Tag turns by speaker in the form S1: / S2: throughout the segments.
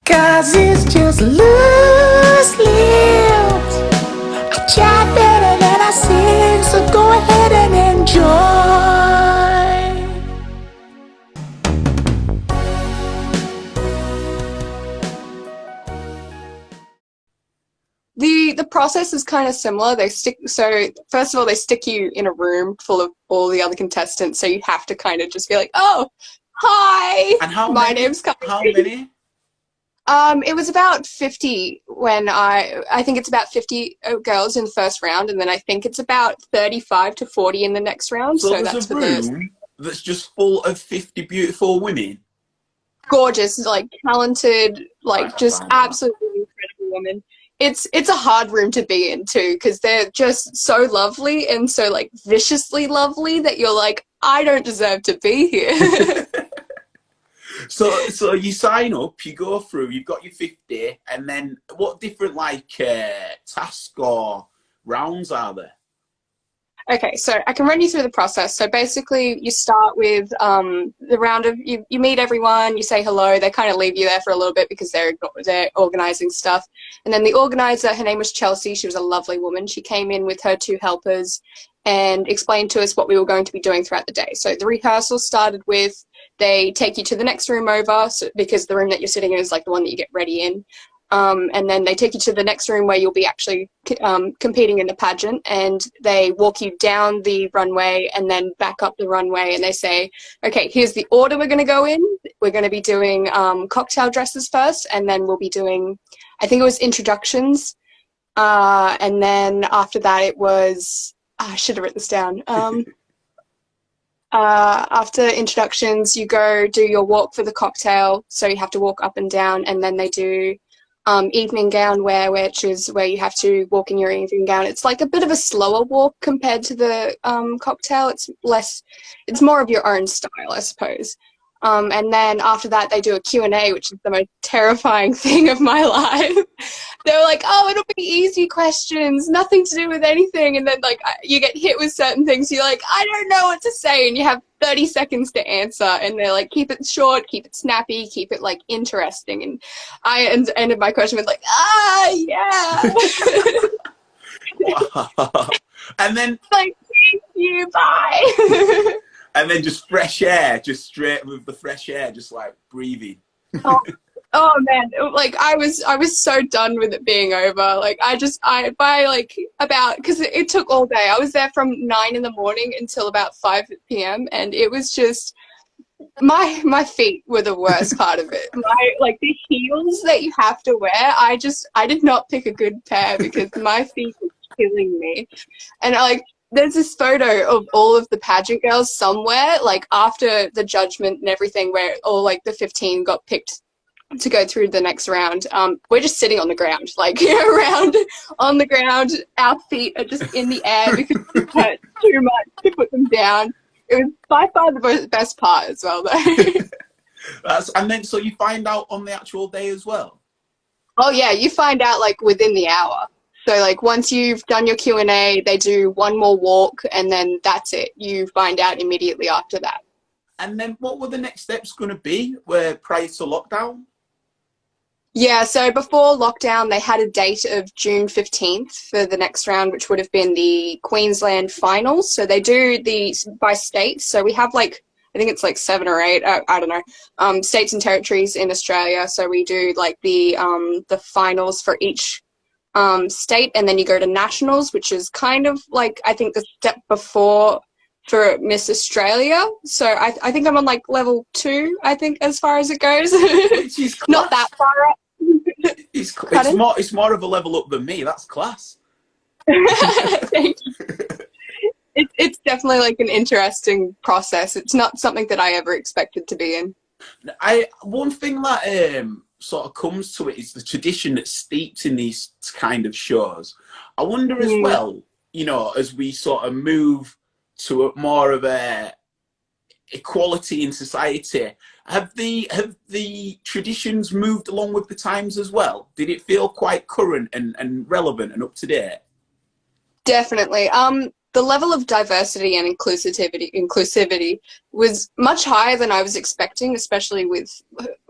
S1: 'Cause it's just loose lips. I chat better than I sing, so go ahead and enjoy.
S2: The process is kind of similar. So first of all, they stick you in a room full of all the other contestants, so you have to kind of just be like, oh, hi,
S3: And how
S2: my
S3: many?
S2: name's Kylie.
S3: How many?
S2: It was about 50 when I think it's about 50 girls in the first round, and then I think it's about 35 to 40 in the next round.
S3: So
S2: So
S3: there's
S2: that's
S3: a
S2: for the
S3: room that's just full of 50 beautiful women.
S2: gorgeous, like talented,
S3: Right,
S2: like
S3: I
S2: just
S3: found that.
S2: absolutely incredible women. It's a hard room to be in too, because they're just so lovely and so like viciously lovely that you're like, I don't deserve to be here.
S3: So you sign up, you go through, you've got your 50, and then what different tasks or rounds are there?
S2: Okay, so I can run you through the process. So basically, you start with the round of you meet everyone, you say hello. They kind of leave you there for a little bit because they're organizing stuff. And then the organizer, her name was Chelsea. She was a lovely woman. She came in with her two helpers and explained to us what we were going to be doing throughout the day. So the rehearsal started with they take you to the next room over, because the room that you're sitting in is like the one that you get ready in. And then they take you to the next room where you'll be actually competing in the pageant, and they walk you down the runway and then back up the runway, and they say, okay, here's the order we're going to go in. We're going to be doing cocktail dresses first, and then we'll be doing, I think it was introductions, and then after that it was, I should have written this down. After introductions, you go do your walk for the cocktail, so you have to walk up and down, and then they do evening gown wear, which is where you have to walk in your evening gown. It's like a bit of a slower walk compared to the cocktail. It's more of your own style, I suppose. And then after that, they do a Q&A, which is the most terrifying thing of my life. They're like, oh, it'll be easy questions, nothing to do with anything. And then like you get hit with certain things. You're like, I don't know what to say. And you have 30 seconds to answer. And they're like, keep it short, keep it snappy, keep it like interesting. And I ended my question with like, yeah.
S3: And then
S2: Like, thank you, bye.
S3: and then just fresh air, just straight with the fresh air, just like breathing.
S2: Oh man, like I was so done with it being over. Like by like about, because it took all day. I was there from 9 in the morning until about 5 p.m. and it was just my feet were the worst part of it. My like the heels that you have to wear. I did not pick a good pair because my feet were killing me. And like there's this photo of all of the pageant girls somewhere, like after the judgment and everything, where all like the 15 got picked to go through the next round. We're just sitting on the ground, like around on the ground. Our feet are just in the air because it hurt too much to put them down. It was by far the best part as well, though.
S3: And then so you find out on the actual day as well.
S2: Oh yeah, you find out like within the hour. So like once you've done your Q&A, they do one more walk, and then that's it. You find out immediately after that.
S3: And then what were the next steps going to be prior to lockdown?
S2: Yeah, so before lockdown, they had a date of June 15th for the next round, which would have been the Queensland finals. So they do these by states. So we have like, I think it's like 7 or 8, I don't know, states and territories in Australia. So we do like the finals for each state, and then you go to nationals, which is kind of like, I think the step before for Miss Australia. So I think I'm on like level 2, I think, as far as it goes.
S3: Which is
S2: Not that far up.
S3: It's more of a level up than me. That's class.
S2: Thank you. It's definitely like an interesting process. It's not something that I ever expected to be in.
S3: One thing that sort of comes to it is the tradition that's steeped in these kind of shows. I wonder as well, you know, as we sort of move to a more of a equality in society, have the traditions moved along with the times as well? Did it feel quite current and relevant and up to date?
S2: Definitely. The level of diversity and inclusivity was much higher than I was expecting, especially with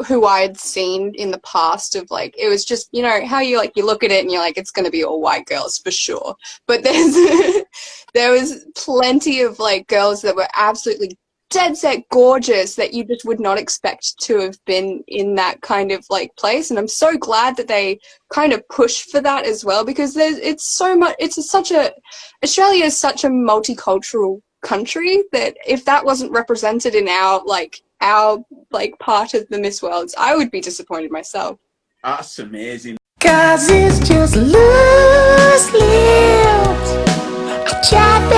S2: who I had seen in the past of like, it was just, you know, how you like, you look at it and you're like, it's going to be all white girls for sure. But there was plenty of like girls that were absolutely dead set gorgeous that you just would not expect to have been in that kind of like place. And I'm so glad that they kind of push for that as well, because Australia is such a multicultural country that if that wasn't represented in our part of the Miss Worlds, I would be disappointed myself.
S3: That's amazing.
S1: 'Cause it's just loose lips. I tried